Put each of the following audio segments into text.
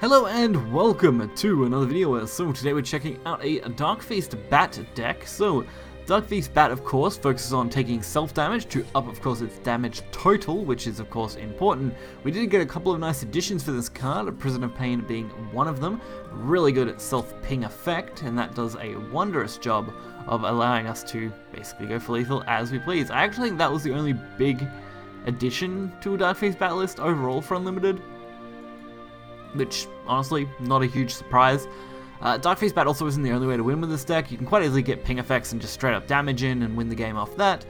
Hello and welcome to another video. So today we're checking out a Dark-Faced Bat deck. So Dark-Faced Bat of course focuses on taking self damage to up of course its damage total, which is of course important. We did get a couple of nice additions for this card, Prison of Pain being one of them. Really good self-ping effect, and that does a wondrous job of allowing us to basically go for lethal as we please. I actually think that was the only big addition to a Dark-Faced Bat list overall for Unlimited, which, honestly, not a huge surprise. Dark-Faced Bat also isn't the only way to win with this deck. You can quite easily get ping effects and just straight up damage in and win the game off that.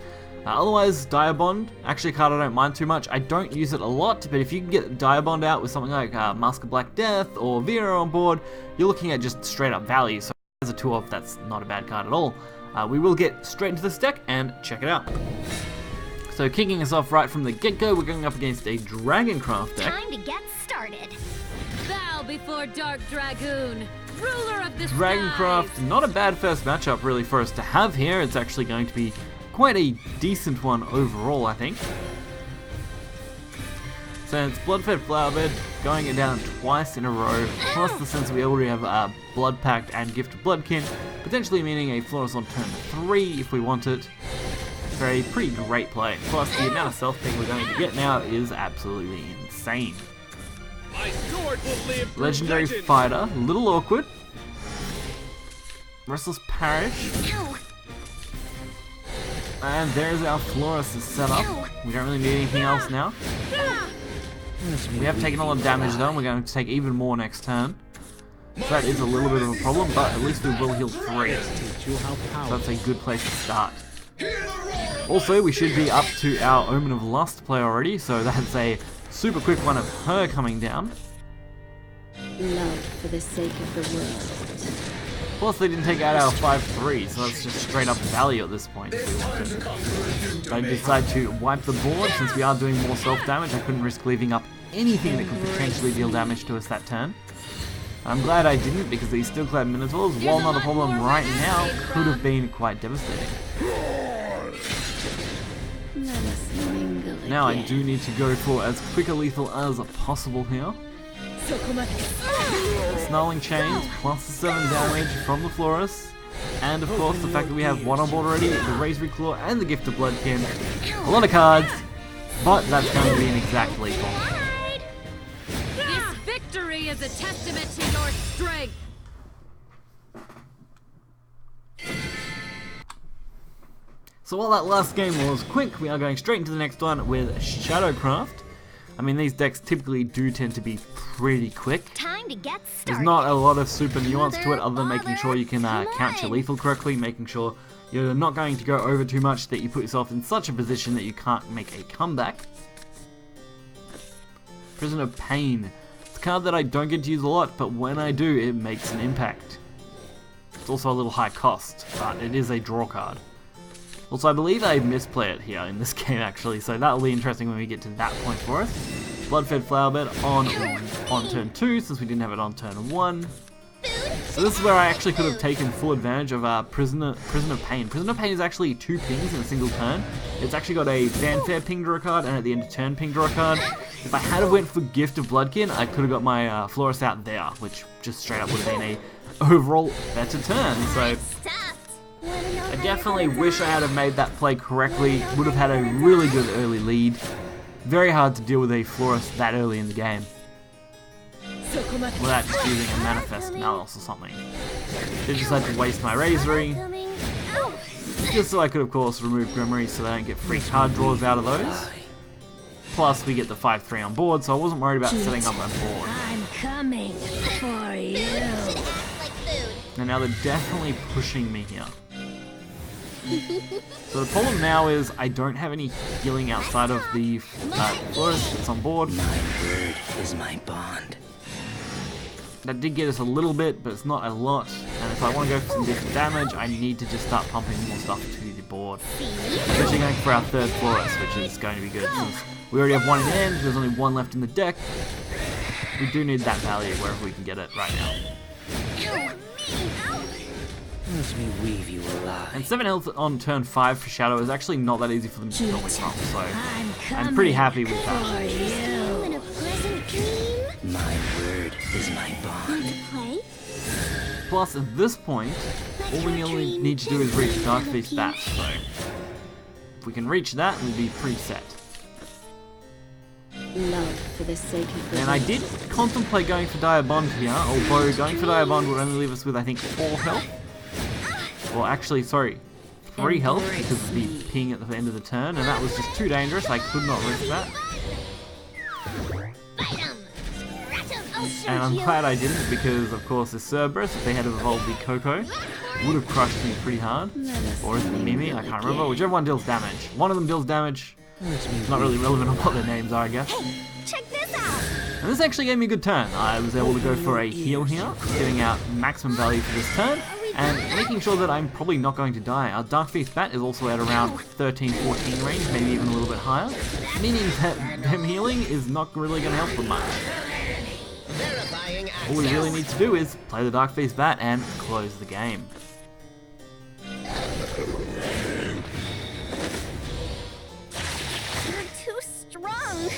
Otherwise, Diabond, actually a card I don't mind too much. I don't use it a lot, but if you can get Diabond out with something like Mask of Black Death or Vera on board, you're looking at just straight up value. So as a 2-off, that's not a bad card at all. We will get straight into this deck and check it out. So kicking us off right from the get-go, we're going up against a Dragoncraft deck. Time to get started. Bow before Dark Dragoon, ruler of the Dragoncraft, skies. not a bad first matchup really for us to have here. It's actually going to be quite a decent one overall, I think. So it's Blood-Fed Flowerbed, going it down twice in a row, plus the sense that we already have Blood Pact and Gift of Bloodkin, potentially meaning a Flawless on turn 3 if we want it. For a pretty great play. Plus the amount of self-ping we're going to get now is absolutely insane. My sword will live. Legendary Fighter, a little awkward. Restless Parish. Ow. And there's our Florus set up. We don't really need anything else now. We have taken a lot of damage though, and we're going to take even more next turn. So that is a little bit of a problem, but at least we will heal 3. So that's a good place to start. Also, we should be up to our Omen of Lust play already, so that's a super quick one of her coming down. Love for the sake of the world. Plus, they didn't take out our 5-3, so that's just straight up value at this point. If I decide to wipe the board, since we are doing more self-damage, I couldn't risk leaving up anything that could potentially deal damage to us that turn. I'm glad I didn't, because these Steelclad Minotaurs, while not a problem right now, could have been quite devastating. Now I do need to go for as quick a lethal as possible here. Snarling Chains, plus the 7 damage from the Florus, and of course the fact that we have one on board already, the Razor Claw and the Gift of Bloodkin. A lot of cards, but that's going to be an exact lethal. This victory is a testament to your strength. So while that last game was quick, we are going straight into the next one with Shadowcraft. I mean, these decks typically do tend to be pretty quick. Time to get started. There's not a lot of super nuance to it other than making sure you can count your lethal correctly, making sure you're not going to go over too much that you put yourself in such a position that you can't make a comeback. Prison of Pain. It's a card that I don't get to use a lot, but when I do, it makes an impact. It's also a little high cost, but it is a draw card. Also, I believe I misplay it here in this game actually, so that'll be interesting when we get to that point for us. Blood-Fed Flowerbed on turn 2, since we didn't have it on turn 1. So this is where I actually could have taken full advantage of Prison of Pain. Prison of Pain is actually 2 pings in a single turn. It's actually got a Fanfare ping draw card and at the end of turn ping draw card. If I had went for Gift of Bloodkin, I could have got my Florus out there, which just straight up would have been a overall better turn. So I definitely wish I had have made that play correctly. Would have had a really good early lead. Very hard to deal with a Florus that early in the game without just using a Manifest Malice or something. Did decide to waste my Razory, just so I could of course remove Grimoire so I don't get free card draws out of those. Plus we get the 5-3 on board, so I wasn't worried about setting up my board. I'm coming for you. And now they're definitely pushing me here. So the problem now is I don't have any healing outside of the Florus that's on board. My word is my bond. That did get us a little bit, but it's not a lot. And if I want to go for some decent damage, I need to just start pumping more stuff to the board. Especially going for our 3rd Florus, which is going to be good. Since we already have one in hand, there's only one left in the deck. We do need that value wherever we can get it right now. Let me weave you alive. And 7 health on turn 5 for Shadow is actually not that easy for them to normally pump, so I'm pretty happy with that. In a pleasant dream. My word is my Plus, at this point, all we only need to do is reach Darkfeast Bat. So, if we can reach that, we'll be pretty set. Love for the sake of the And I did contemplate going for Dire Bond here, although going for Dire Bond would only leave us with, I think, 4 health. Well, actually, sorry, 3 health because of the ping at the end of the turn, and that was just too dangerous. I could not risk that. And I'm glad I didn't, because of course the Cerberus, if they had evolved the Coco, would have crushed me pretty hard. Or is it the Mimi? I can't remember. Whichever one deals damage. One of them deals damage. It's not really relevant on what their names are, I guess. Check this out. And this actually gave me a good turn. I was able to go for a heal here, getting out maximum value for this turn, and making sure that I'm probably not going to die. Our Darkfeast Bat is also at around 13-14 range, maybe even a little bit higher, meaning that them healing is not really going to help them much. All we really need to do is play the Darkfeast Bat and close the game. You're too strong.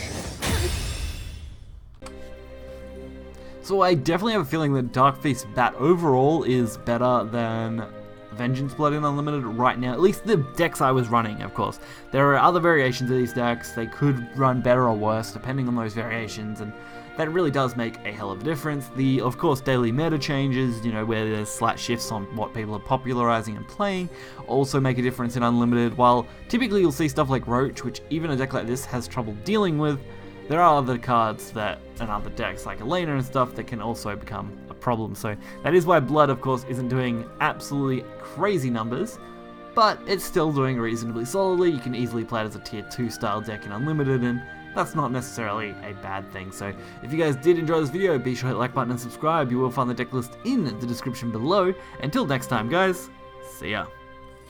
So I definitely have a feeling that Darkfeast Bat overall is better than Vengeance Blood in Unlimited right now. At least the decks I was running, of course. There are other variations of these decks. They could run better or worse depending on those variations, and that really does make a hell of a difference. The, of course, daily meta changes, you know, where there's slight shifts on what people are popularizing and playing, also make a difference in Unlimited, while typically you'll see stuff like Roach, which even a deck like this has trouble dealing with. There are other cards that, and other decks like Elena and stuff, that can also become a problem. So that is why Blood, of course, isn't doing absolutely crazy numbers, but it's still doing reasonably solidly. You can easily play it as a tier 2 style deck in Unlimited, and that's not necessarily a bad thing. So if you guys did enjoy this video, be sure to hit the like button and subscribe. You will find the deck list in the description below. Until next time, guys, see ya.